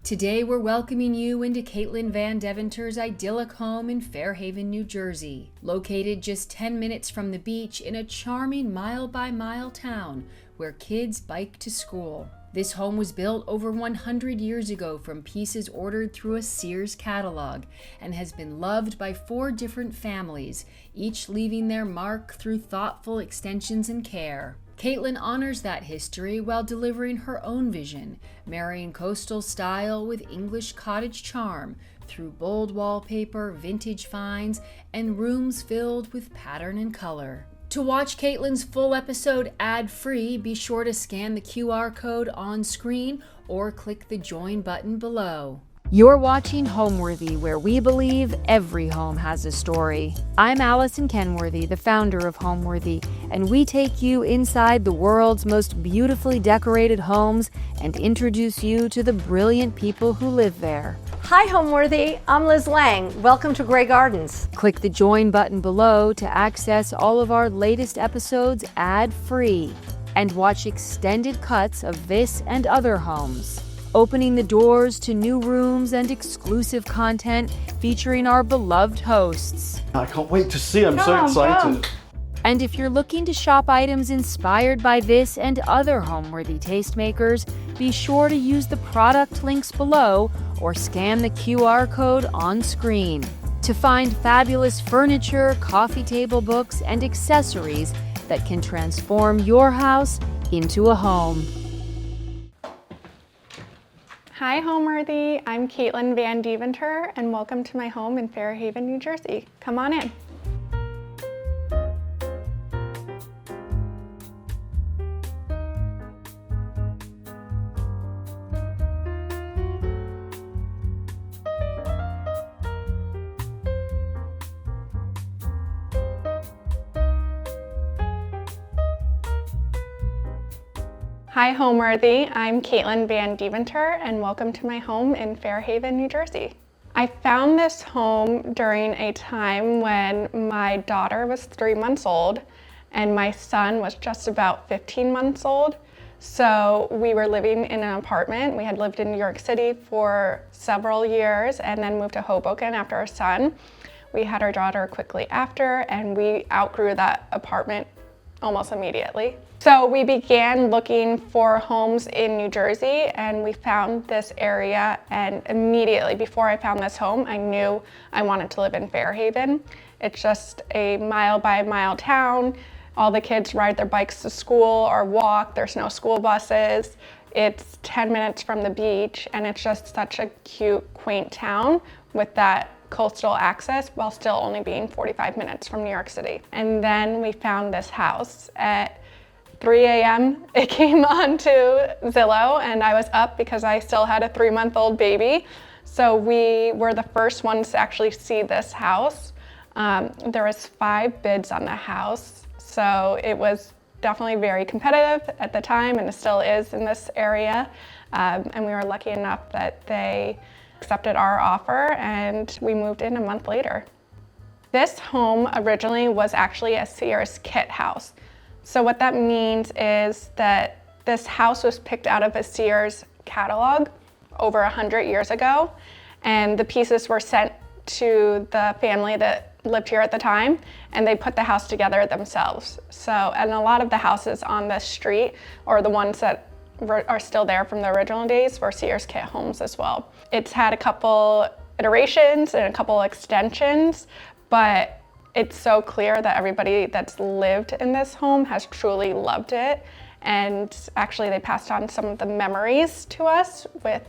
Today we're welcoming you into Caitlin Van Deventer's idyllic home in Fairhaven, New Jersey. Located just 10 minutes from the beach in a charming mile-by-mile town where kids bike to school. This home was built over 100 years ago from pieces ordered through a Sears catalog and has been loved by 4 different families, each leaving their mark through thoughtful extensions and care. Caitlin honors that history while delivering her own vision, marrying coastal style with English cottage charm through bold wallpaper, vintage finds, and rooms filled with pattern and color. To watch Caitlin's full episode ad-free, be sure to scan the QR code on screen or click the join button below. You're watching Homeworthy, where we believe every home has a story. I'm Allison Kenworthy, the founder of Homeworthy, and we take you inside the world's most beautifully decorated homes and introduce you to the brilliant people who live there. Hi Homeworthy, I'm Liz Lang. Welcome to Grey Gardens. Click the join button below to access all of our latest episodes ad-free and watch extended cuts of this and other homes, opening the doors to new rooms and exclusive content featuring our beloved hosts. I can't wait to see, I'm so excited. And if you're looking to shop items inspired by this and other Homeworthy tastemakers, be sure to use the product links below or scan the QR code on screen to find fabulous furniture, coffee table books, and accessories that can transform your house into a home. Hi Homeworthy, I'm Caitlin Van Deventer and welcome to my home in Fairhaven, New Jersey. Come on in. Hi Homeworthy, I'm Caitlin Van Deventer and welcome to my home in Fairhaven, New Jersey. I found this home during a time when my daughter was 3 months old and my son was just about 15 months old. So we were living in an apartment. We had lived in New York City for several years and then moved to Hoboken after our son. We had our daughter quickly after and we outgrew that apartment almost immediately. So we began looking for homes in New Jersey and we found this area, and immediately before I found this home, I knew I wanted to live in Fairhaven. It's just a mile-by-mile town. All the kids ride their bikes to school or walk. There's no school buses. It's 10 minutes from the beach and it's just such a cute, quaint town with that coastal access while still only being 45 minutes from New York City. And then we found this house at 3 a.m. It came onto Zillow and I was up because I still had a 3-month-old baby. So we were the first ones to actually see this house. There was 5 bids on the house. So it was definitely very competitive at the time and it still is in this area. And we were lucky enough that they accepted our offer and we moved in a month later. This home originally was actually a Sears kit house. So what that means is that this house was picked out of a Sears catalog over 100 years ago, and the pieces were sent to the family that lived here at the time, and they put the house together themselves. So, and a lot of the houses on this street, or the ones that are still there from the original days, were Sears kit homes as well. It's had a couple iterations and a couple extensions, but it's so clear that everybody that's lived in this home has truly loved it. And actually they passed on some of the memories to us with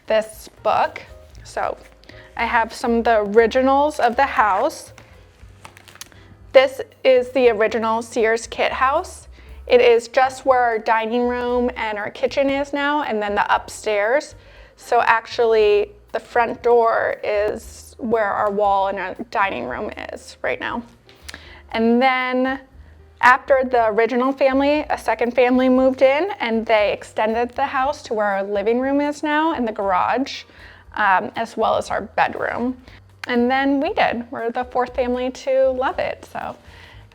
this book. So I have some of the originals of the house. This is the original Sears kit house. It is just where our dining room and our kitchen is now, and then the upstairs. So actually the front door is where our wall in our dining room is right now. And then after the original family, a second family moved in and they extended the house to where our living room is now and the garage, as well as our bedroom. And then we did. We're the 4th family to love it. So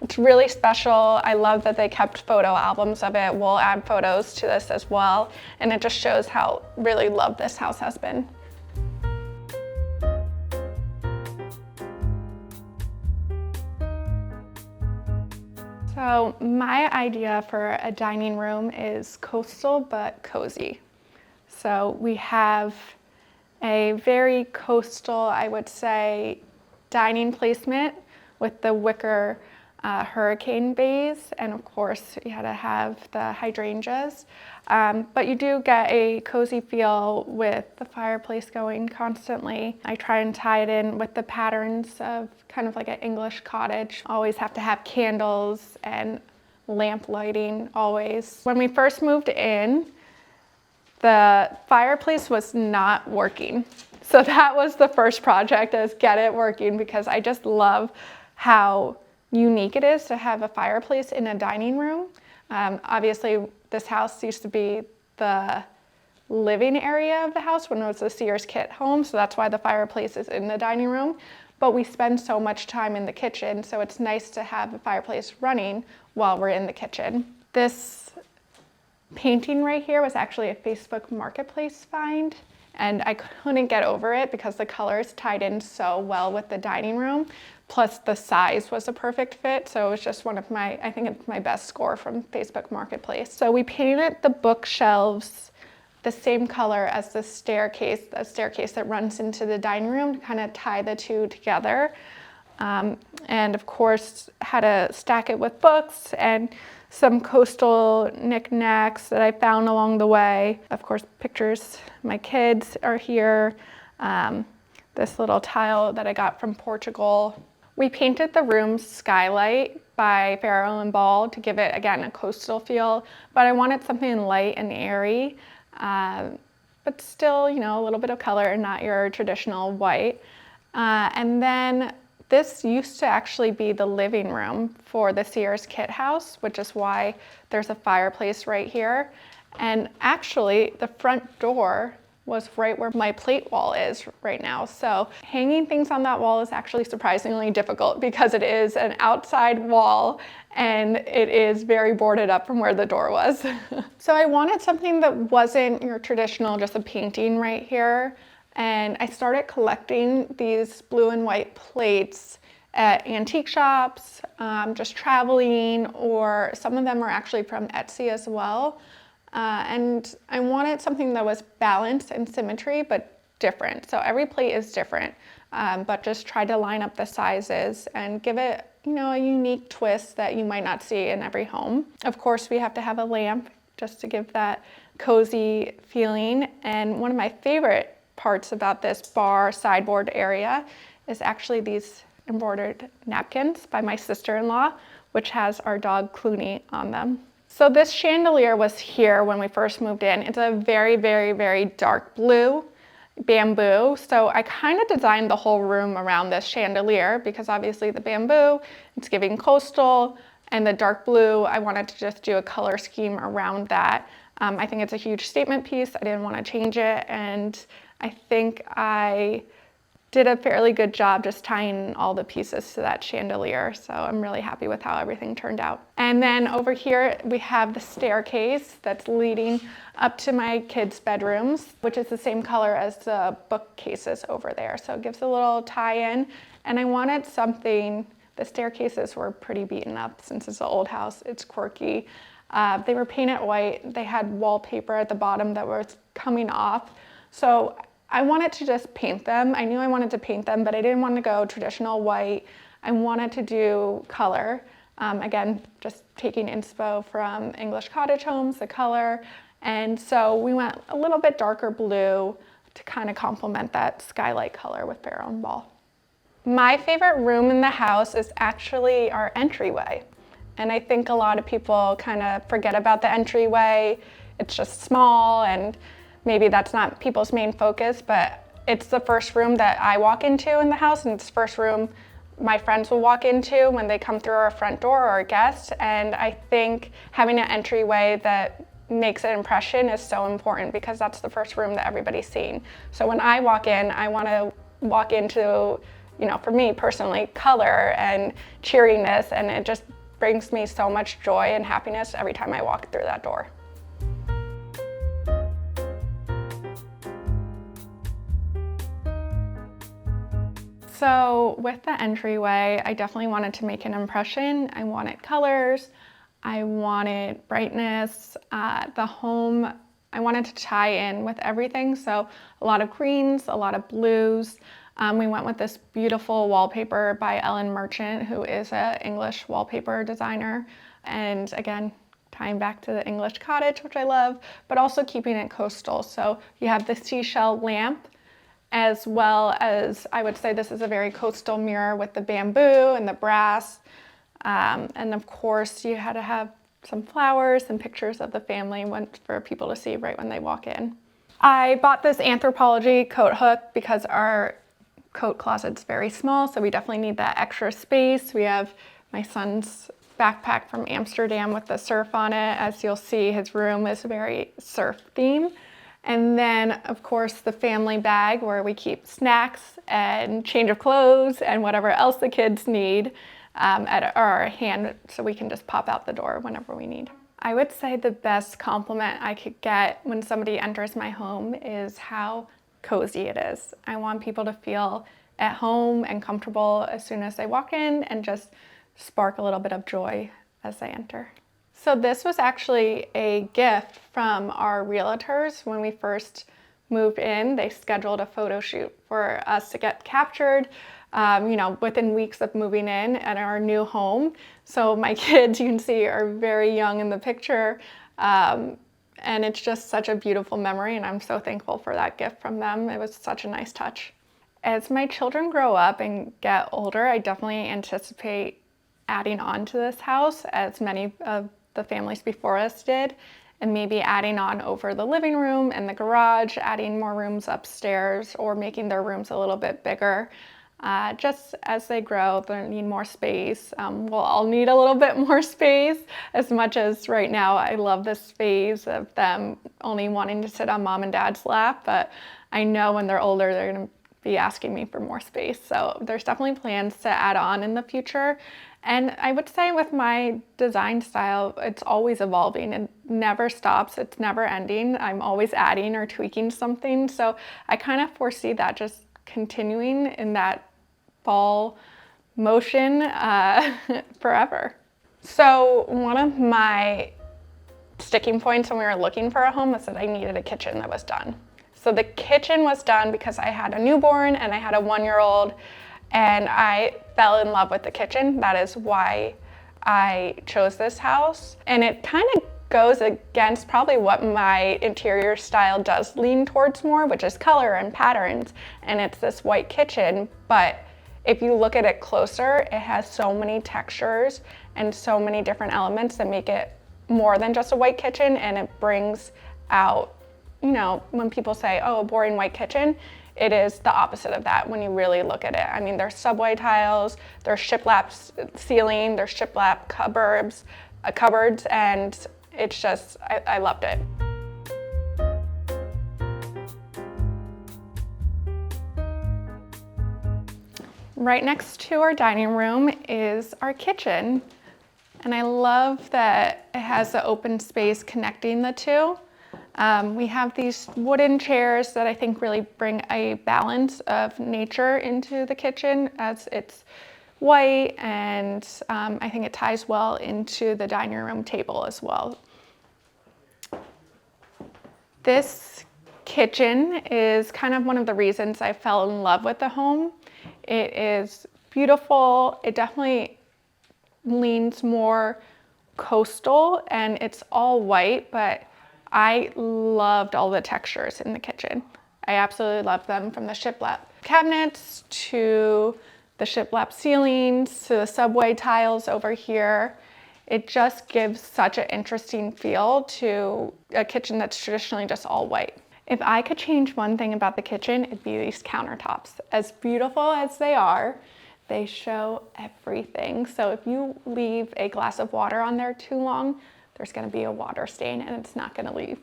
It's really special. I love that they kept photo albums of it. We'll add photos to this as well. And it just shows how really loved this house has been. So my idea for a dining room is coastal but cozy. So we have a very coastal, I would say, dining placement with the wicker hurricane vase, and of course you had to have the hydrangeas. But you do get a cozy feel with the fireplace going constantly. I try and tie it in with the patterns of kind of like an English cottage. Always have to have candles and lamp lighting, always. When we first moved in, the fireplace was not working. So that was the first project, is get it working, because I just love how unique it is to have a fireplace in a dining room. Obviously, this house used to be the living area of the house when it was a Sears kit home, so that's why the fireplace is in the dining room. But we spend so much time in the kitchen, so it's nice to have a fireplace running while we're in the kitchen. This painting right here was actually a Facebook Marketplace find, and I couldn't get over it because the colors tied in so well with the dining room. Plus the size was a perfect fit, so it was just one of my, I think it's my best score from Facebook Marketplace. So we painted the bookshelves the same color as the staircase that runs into the dining room to kind of tie the two together. And of course, had to stack it with books and some coastal knickknacks that I found along the way. Of course, pictures, my kids are here. This little tile that I got from Portugal. We painted the room's skylight by Farrow and Ball to give it, again, a coastal feel, but I wanted something light and airy, but still, you know, a little bit of color and not your traditional white. And then this used to actually be the living room for the Sears kit house, which is why there's a fireplace right here. And actually, the front door was right where my plate wall is right now. So hanging things on that wall is actually surprisingly difficult because it is an outside wall and it is very boarded up from where the door was. So I wanted something that wasn't your traditional, just a painting right here. And I started collecting these blue and white plates at antique shops, just traveling, or some of them are actually from Etsy as well. And I wanted something that was balanced and symmetry, but different. So every plate is different, but just try to line up the sizes and give it, you know, a unique twist that you might not see in every home. Of course, we have to have a lamp just to give that cozy feeling. And one of my favorite parts about this bar sideboard area is actually these embroidered napkins by my sister-in-law, which has our dog Clooney on them. So this chandelier was here when we first moved in. It's a very, very, very dark blue bamboo. So I kind of designed the whole room around this chandelier because obviously the bamboo, it's giving coastal, and the dark blue, I wanted to just do a color scheme around that. I think it's a huge statement piece. I didn't want to change it, and I think I did a fairly good job just tying all the pieces to that chandelier. So I'm really happy with how everything turned out. And then over here, we have the staircase that's leading up to my kids' bedrooms, which is the same color as the bookcases over there. So it gives a little tie-in. And I wanted something, the staircases were pretty beaten up since it's an old house, it's quirky. They were painted white. They had wallpaper at the bottom that was coming off. So I wanted to just paint them. I knew I wanted to paint them, but I didn't want to go traditional white. I wanted to do color. Again, just taking inspo from English cottage homes, the color. And so we went a little bit darker blue to kind of complement that skylight color with Farrow and Ball. My favorite room in the house is actually our entryway. And I think a lot of people kind of forget about the entryway. It's just small, and maybe that's not people's main focus, but it's the first room that I walk into in the house, and it's the first room my friends will walk into when they come through our front door or a guest. And I think having an entryway that makes an impression is so important because that's the first room that everybody's seen. So when I walk in, I want to walk into for me personally, color and cheeriness, and it just brings me so much joy and happiness every time I walk through that door. So with the entryway, I definitely wanted to make an impression. I wanted colors, I wanted brightness. The home, I wanted to tie in with everything. So a lot of greens, a lot of blues. We went with this beautiful wallpaper by Ellen Merchant, who is an English wallpaper designer. And again, tying back to the English cottage, which I love, but also keeping it coastal. So you have the seashell lamp, as well as, I would say this is a very coastal mirror with the bamboo and the brass. And of course, you had to have some flowers and pictures of the family for people to see right when they walk in. I bought this Anthropologie coat hook because our coat closet's very small, so we definitely need that extra space. We have my son's backpack from Amsterdam with the surf on it. As you'll see, his room is very surf themed. And then, of course, the family bag where we keep snacks and change of clothes and whatever else the kids need at our hand, so we can just pop out the door whenever we need. I would say the best compliment I could get when somebody enters my home is how cozy it is. I want people to feel at home and comfortable as soon as they walk in, and just spark a little bit of joy as they enter. So this was actually a gift from our realtors when we first moved in. They scheduled a photo shoot for us to get captured, within weeks of moving in at our new home. So my kids, you can see, are very young in the picture. And it's just such a beautiful memory, and I'm so thankful for that gift from them. It was such a nice touch. As my children grow up and get older, I definitely anticipate adding on to this house, as many of the families before us did, and maybe adding on over the living room and the garage, adding more rooms upstairs, or making their rooms a little bit bigger. Just as they grow, they need more space. We'll all need a little bit more space, as much as right now I love this phase of them only wanting to sit on mom and dad's lap, but I know when they're older, they're gonna be asking me for more space. So there's definitely plans to add on in the future. And I would say with my design style, it's always evolving. It never stops. It's never ending. I'm always adding or tweaking something. So I kind of foresee that just continuing in that ball motion forever. So one of my sticking points when we were looking for a home was that I needed a kitchen that was done. So the kitchen was done because I had a newborn and I had a 1-year-old, and I fell in love with the kitchen. That is why I chose this house. And it kind of goes against probably what my interior style does lean towards more, which is color and patterns. And it's this white kitchen, but if you look at it closer, it has so many textures and so many different elements that make it more than just a white kitchen, and it brings out, when people say, oh, a boring white kitchen, it is the opposite of that when you really look at it. I mean, there's subway tiles, there's shiplap ceiling, there's shiplap cupboards, and it's just, I loved it. Right next to our dining room is our kitchen, and I love that it has the open space connecting the two. We have these wooden chairs that I think really bring a balance of nature into the kitchen, as it's white, and I think it ties well into the dining room table as well. This kitchen is kind of one of the reasons I fell in love with the home. It is beautiful. It definitely leans more coastal, and it's all white, but I loved all the textures in the kitchen. I absolutely loved them, from the shiplap cabinets to the shiplap ceilings to the subway tiles over here. It just gives such an interesting feel to a kitchen that's traditionally just all white. If I could change one thing about the kitchen, it'd be these countertops. As beautiful as they are, they show everything. So if you leave a glass of water on there too long, there's gonna be a water stain and it's not gonna leave.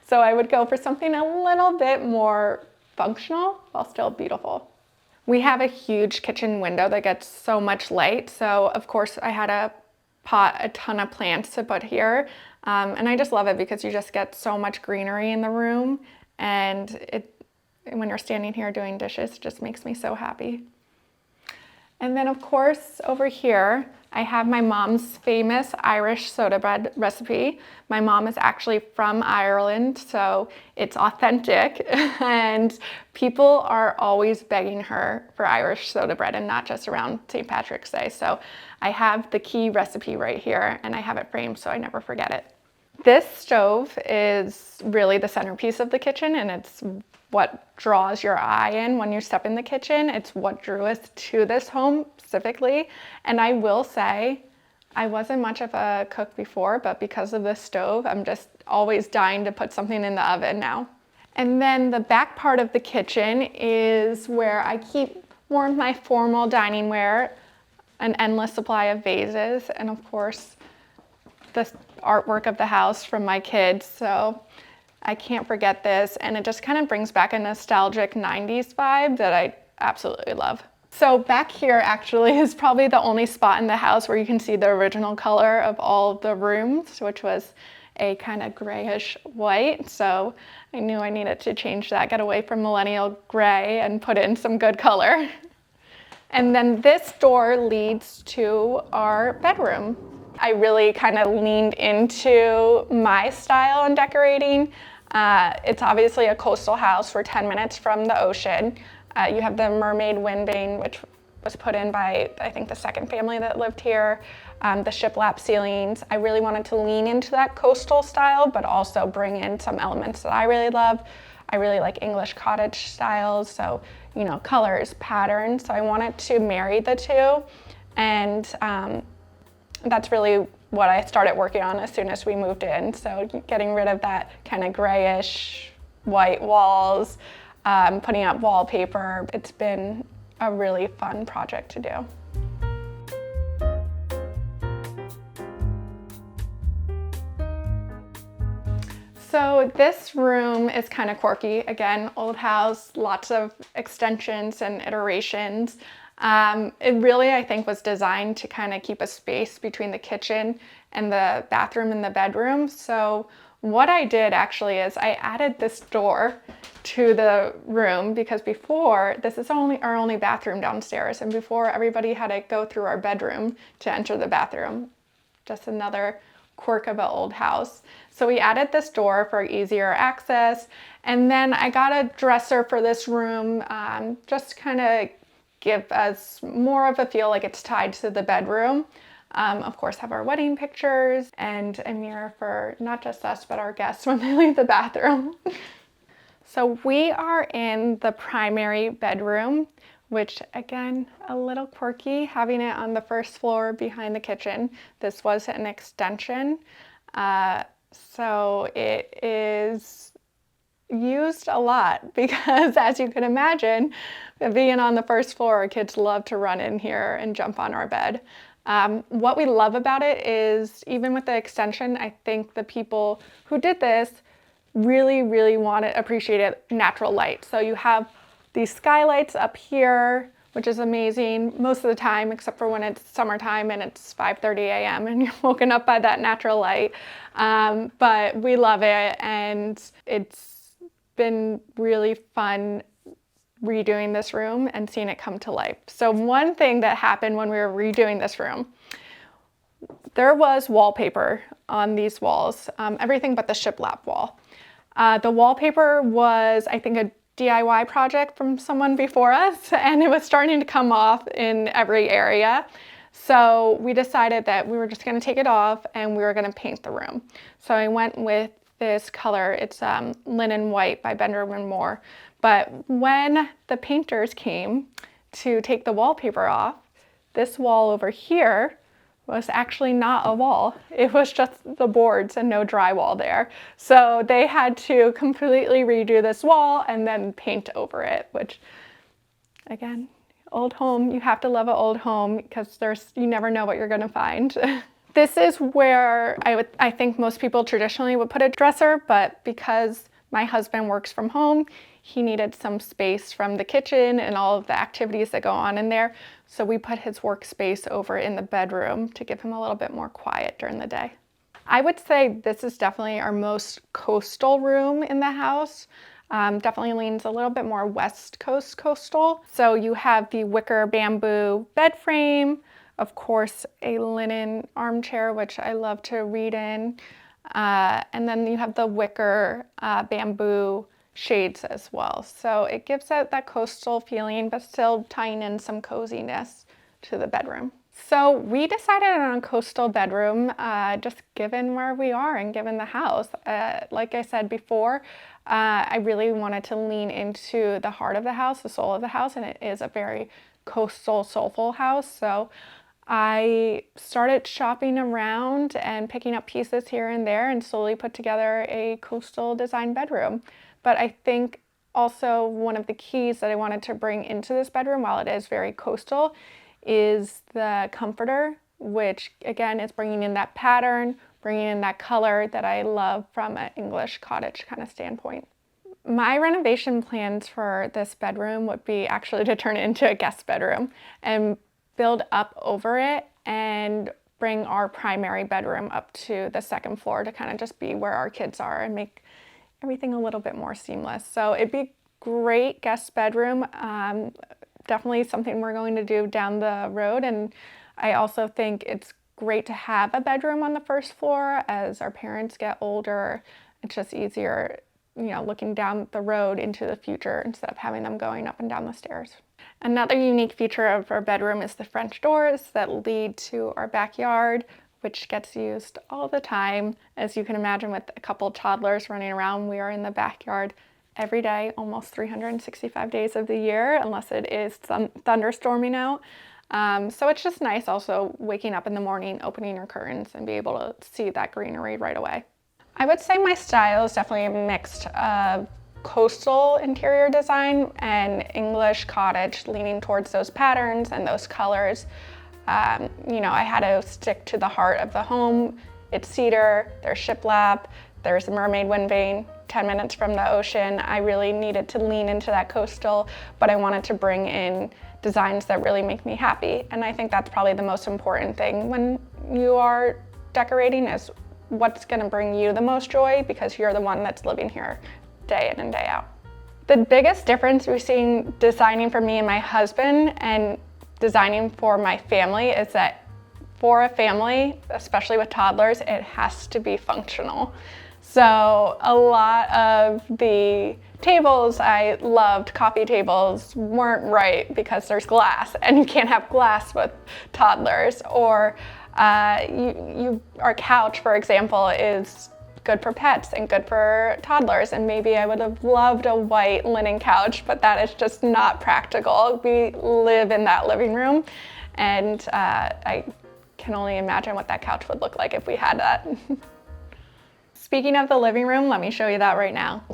So I would go for something a little bit more functional while still beautiful. We have a huge kitchen window that gets so much light. So of course I had to pot a ton of plants to put here. And I just love it because you just get so much greenery in the room, and when you're standing here doing dishes, it just makes me so happy. And then of course over here, I have my mom's famous Irish soda bread recipe. My mom is actually from Ireland, so it's authentic, and people are always begging her for Irish soda bread, and not just around St. Patrick's Day. So I have the key recipe right here, and I have it framed so I never forget it. This stove is really the centerpiece of the kitchen, and it's what draws your eye in when you step in the kitchen. It's what drew us to this home specifically. And I will say, I wasn't much of a cook before, but because of this stove, I'm just always dying to put something in the oven now. And then the back part of the kitchen is where I keep more of my formal dining ware, an endless supply of vases, and of course, the artwork of the house from my kids. So I can't forget this, and it just kind of brings back a nostalgic 90s vibe that I absolutely love. So back here actually is probably the only spot in the house where you can see the original color of all of the rooms, which was a kind of grayish white. So I knew I needed to change that, get away from millennial gray and put in some good color. And then this door leads to our bedroom. I really kind of leaned into my style in decorating. It's obviously a coastal house. We're 10 minutes from the ocean. You have the mermaid wind vane, which was put in by, I think, the second family that lived here. The shiplap ceilings. I really wanted to lean into that coastal style, but also bring in some elements that I really love. I really like English cottage styles, so, you know, colors, patterns. So I wanted to marry the two, and that's really what I started working on as soon as we moved in. So getting rid of that kind of grayish white walls, putting up wallpaper. It's been a really fun project to do. So this room is kind of quirky. Again, old house, lots of extensions and iterations. It really, I think, was designed to kind of keep a space between the kitchen and the bathroom and the bedroom. So what I did actually is I added this door to the room, because before, this is our only bathroom downstairs, and before everybody had to go through our bedroom to enter the bathroom. Just another quirk of an old house. So we added this door for easier access, and then I got a dresser for this room, just kind of give us more of a feel like it's tied to the bedroom. Of course, have our wedding pictures and a mirror for not just us, but our guests when they leave the bathroom. So we are in the primary bedroom, which again, a little quirky, having it on the first floor behind the kitchen. This was an extension. So it is used a lot because, as you can imagine, being on the first floor, our kids love to run in here and jump on our bed. What we love about it is, even with the extension, I think the people who did this really, really appreciated natural light. So you have these skylights up here, which is amazing most of the time, except for when it's summertime and it's 5:30 a.m. and you're woken up by that natural light. But we love it, and it's been really fun redoing this room and seeing it come to life. So one thing that happened when we were redoing this room, there was wallpaper on these walls, everything but the shiplap wall. The wallpaper was, I think, a DIY project from someone before us, and it was starting to come off in every area. So we decided that we were just going to take it off and we were going to paint the room. So I went with this color. It's linen white by Benjamin Moore. But when the painters came to take the wallpaper off, this wall over here was actually not a wall. It was just the boards and no drywall there. So they had to completely redo this wall and then paint over it, which, again, old home, you have to love an old home because you never know what you're gonna find. This is where I think most people traditionally would put a dresser, but because my husband works from home, he needed some space from the kitchen and all of the activities that go on in there. So we put his workspace over in the bedroom to give him a little bit more quiet during the day. I would say this is definitely our most coastal room in the house. Definitely leans a little bit more West Coast coastal. So you have the wicker bamboo bed frame, of course, a linen armchair, which I love to read in. And then you have the wicker bamboo shades as well. So it gives out that coastal feeling, but still tying in some coziness to the bedroom. So we decided on a coastal bedroom, just given where we are and given the house. Like I said before, I really wanted to lean into the heart of the house, the soul of the house, and it is a very coastal, soulful house. So I started shopping around and picking up pieces here and there and slowly put together a coastal design bedroom. But I think also one of the keys that I wanted to bring into this bedroom, while it is very coastal, is the comforter, which again is bringing in that pattern, bringing in that color that I love from an English cottage kind of standpoint. My renovation plans for this bedroom would be actually to turn it into a guest bedroom and build up over it and bring our primary bedroom up to the second floor to kind of just be where our kids are and make everything a little bit more seamless. So it'd be a great guest bedroom. Definitely something we're going to do down the road. And I also think it's great to have a bedroom on the first floor as our parents get older. It's just easier, looking down the road into the future instead of having them going up and down the stairs. Another unique feature of our bedroom is the French doors that lead to our backyard, which gets used all the time. As you can imagine, with a couple toddlers running around, we are in the backyard every day, almost 365 days of the year, unless it is thunderstorming out. So it's just nice also waking up in the morning, opening your curtains, and be able to see that greenery right away. I would say my style is definitely a mix of coastal interior design and English cottage, leaning towards those patterns and those colors. I had to stick to the heart of the home. It's cedar, there's shiplap, there's a mermaid wind vane, 10 minutes from the ocean. I really needed to lean into that coastal, but I wanted to bring in designs that really make me happy. And I think that's probably the most important thing when you are decorating, is what's gonna bring you the most joy, because you're the one that's living here day in and day out. The biggest difference we've seen designing for me and my husband and designing for my family is that for a family, especially with toddlers, it has to be functional. So a lot of the tables I loved, coffee tables, weren't right because there's glass and you can't have glass with toddlers. Or our couch, for example, is good for pets and good for toddlers, and maybe I would have loved a white linen couch, but that is just not practical. We live in that living room, and I can only imagine what that couch would look like if we had that. Speaking of the living room, let me show you that right now.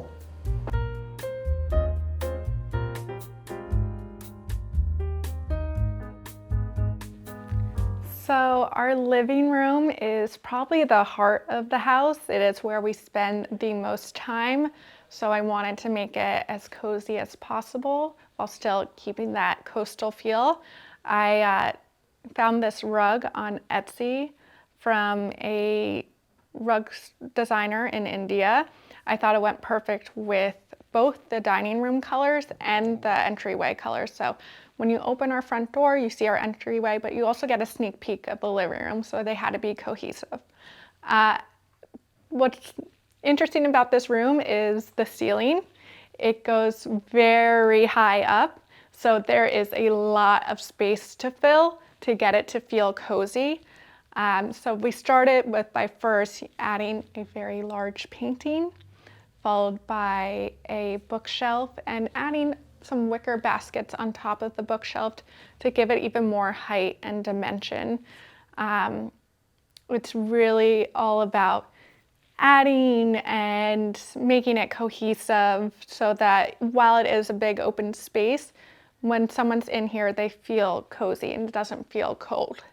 So our living room is probably the heart of the house. It is where we spend the most time. So I wanted to make it as cozy as possible while still keeping that coastal feel. I found this rug on Etsy from a rug designer in India. I thought it went perfect with both the dining room colors and the entryway colors. So when you open our front door, you see our entryway, but you also get a sneak peek of the living room, so they had to be cohesive. What's interesting about this room is the ceiling. It goes very high up, so there is a lot of space to fill to get it to feel cozy. So we started by first adding a very large painting, followed by a bookshelf, and adding some wicker baskets on top of the bookshelf to give it even more height and dimension. It's really all about adding and making it cohesive so that while it is a big open space, when someone's in here, they feel cozy and it doesn't feel cold.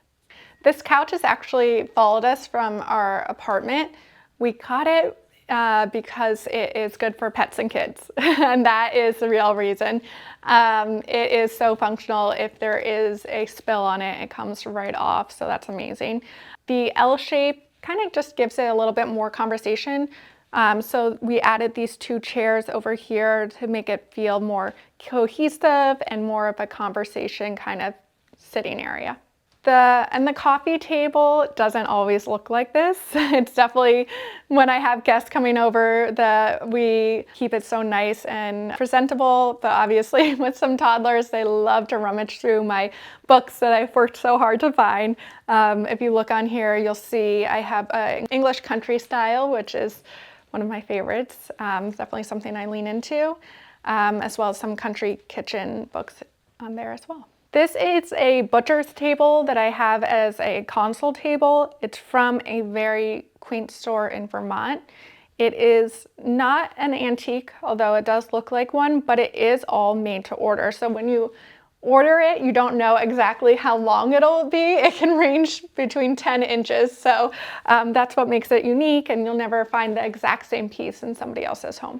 This couch has actually followed us from our apartment. We got it because it is good for pets and kids, and that is the real reason. It is so functional. If there is a spill on it, it comes right off, so that's amazing. The L shape kind of just gives it a little bit more conversation. So we added these 2 chairs over here to make it feel more cohesive and more of a conversation kind of sitting area. The coffee table doesn't always look like this. It's definitely, when I have guests coming over, we keep it so nice and presentable, but obviously with some toddlers, they love to rummage through my books that I've worked so hard to find. If you look on here, you'll see I have an English country style, which is one of my favorites. Definitely something I lean into, as well as some country kitchen books on there as well. This is a butcher's table that I have as a console table. It's from a very quaint store in Vermont. It is not an antique, although it does look like one, but it is all made to order. So when you order it, you don't know exactly how long it'll be. It can range between 10 inches. So that's what makes it unique, and you'll never find the exact same piece in somebody else's home.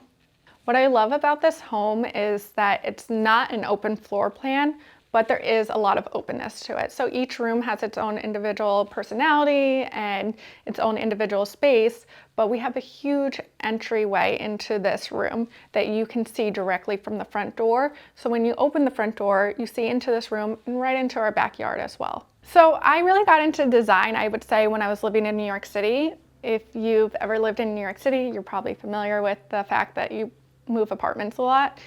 What I love about this home is that it's not an open floor plan, but there is a lot of openness to it. So each room has its own individual personality and its own individual space, but we have a huge entryway into this room that you can see directly from the front door. So when you open the front door, you see into this room and right into our backyard as well. So I really got into design, I would say, when I was living in New York City. If you've ever lived in New York City, you're probably familiar with the fact that you move apartments a lot.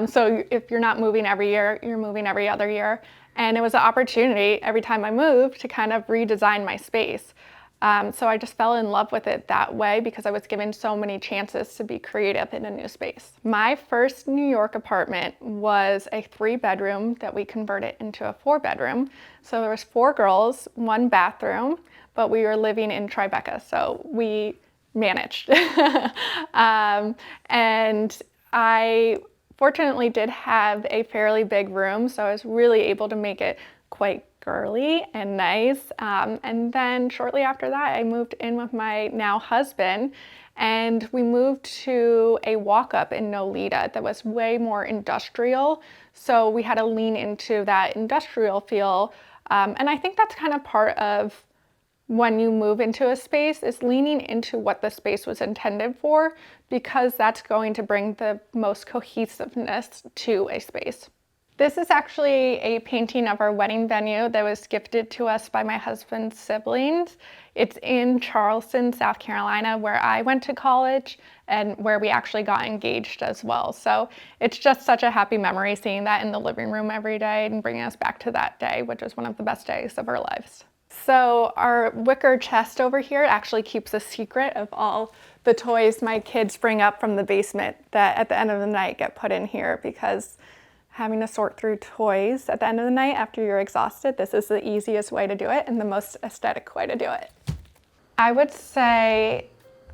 So if you're not moving every year, you're moving every other year. And it was an opportunity every time I moved to kind of redesign my space. So I just fell in love with it that way because I was given so many chances to be creative in a new space. My first New York apartment was a 3-bedroom that we converted into a 4-bedroom. So there was 4 girls, 1 bathroom, but we were living in Tribeca, so we managed. And I fortunately did have a fairly big room, so I was really able to make it quite girly and nice. And then shortly after that, I moved in with my now husband, and we moved to a walk-up in Nolita that was way more industrial. So we had to lean into that industrial feel. And I think that's kind of part of when you move into a space, is leaning into what the space was intended for, because that's going to bring the most cohesiveness to a space. This is actually a painting of our wedding venue that was gifted to us by my husband's siblings. It's in Charleston, South Carolina, where I went to college and where we actually got engaged as well. So it's just such a happy memory seeing that in the living room every day and bringing us back to that day, which was one of the best days of our lives. So our wicker chest over here actually keeps a secret of all the toys my kids bring up from the basement that at the end of the night get put in here, because having to sort through toys at the end of the night after you're exhausted, this is the easiest way to do it and the most aesthetic way to do it. I would say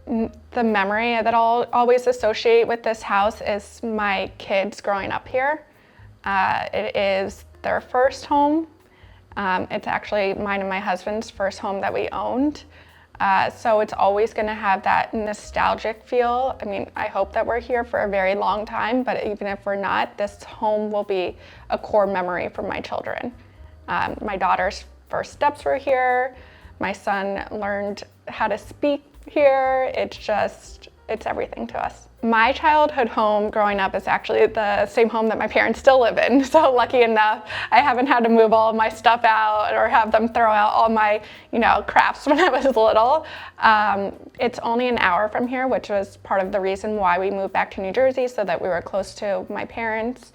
the memory that I'll always associate with this house is my kids growing up here. It is their first home. It's actually mine and my husband's first home that we owned. So it's always going to have that nostalgic feel. I mean, I hope that we're here for a very long time, but even if we're not, this home will be a core memory for my children. My daughter's first steps were here. My son learned how to speak here. It's everything to us. My childhood home growing up is actually the same home that my parents still live in. So lucky enough, I haven't had to move all of my stuff out or have them throw out all my, crafts when I was little. It's only an hour from here, which was part of the reason why we moved back to New Jersey, so that we were close to my parents.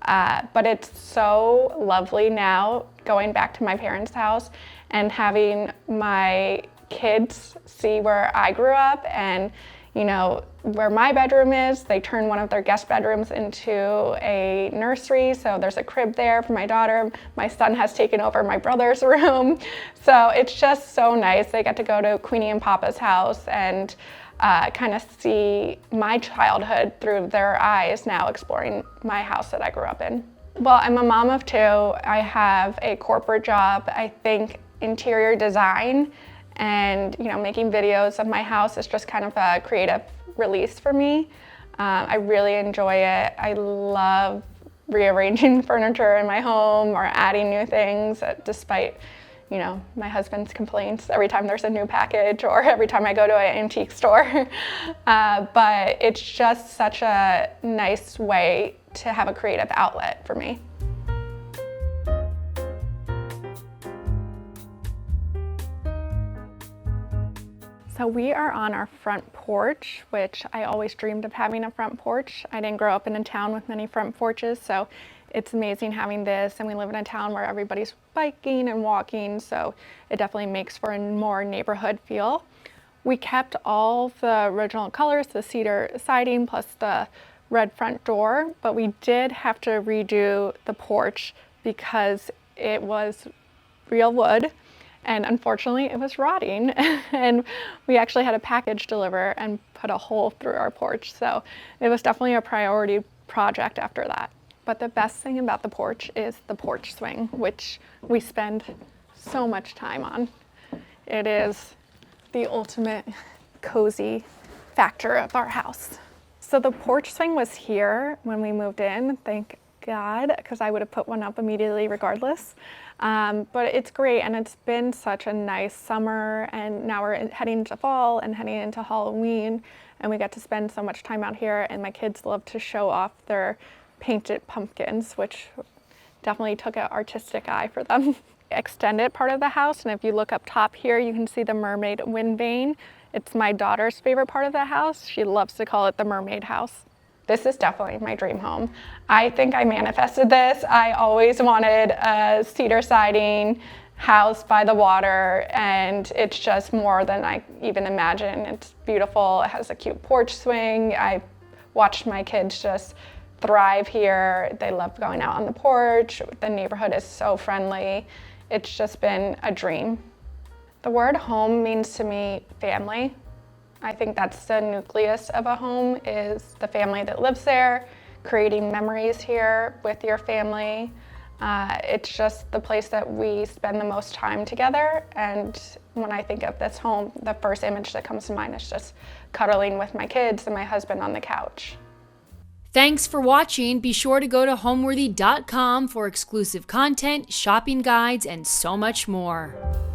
But it's so lovely now going back to my parents' house and having my kids see where I grew up and where my bedroom is. They turned one of their guest bedrooms into a nursery, so there's a crib there for my daughter. My son has taken over my brother's room, so it's just so nice. They get to go to Queenie and Papa's house and kind of see my childhood through their eyes now, exploring my house that I grew up in. Well, I'm a mom of 2. I have a corporate job. I think interior design and making videos of my house is just kind of a creative release for me. I really enjoy it. I love rearranging furniture in my home or adding new things, despite, you know, my husband's complaints every time there's a new package or every time I go to an antique store. But it's just such a nice way to have a creative outlet for me. So we are on our front porch, which I always dreamed of having a front porch. I didn't grow up in a town with many front porches, so it's amazing having this, and we live in a town where everybody's biking and walking, so it definitely makes for a more neighborhood feel. We kept all the original colors, the cedar siding plus the red front door, but we did have to redo the porch because it was real wood. And unfortunately, it was rotting, and we actually had a package deliver and put a hole through our porch. So it was definitely a priority project after that. But the best thing about the porch is the porch swing, which we spend so much time on. It is the ultimate cozy factor of our house. So the porch swing was here when we moved in, thank God, because I would have put one up immediately regardless. But it's great, and it's been such a nice summer, and now we're heading into fall and heading into Halloween, and we get to spend so much time out here, and my kids love to show off their painted pumpkins, which definitely took an artistic eye for them. Extended part of the house, and if you look up top here, you can see the mermaid wind vane. It's my daughter's favorite part of the house. She loves to call it the mermaid house. This is definitely my dream home. I think I manifested this. I always wanted a cedar siding house by the water, and it's just more than I even imagined. It's beautiful. It has a cute porch swing. I watched my kids just thrive here. They love going out on the porch. The neighborhood is so friendly. It's just been a dream. The word home means to me family. I think that's the nucleus of a home, is the family that lives there, creating memories here with your family. It's just the place that we spend the most time together, and when I think of this home, the first image that comes to mind is just cuddling with my kids and my husband on the couch. Thanks for watching. Be sure to go to homeworthy.com for exclusive content, shopping guides, and so much more.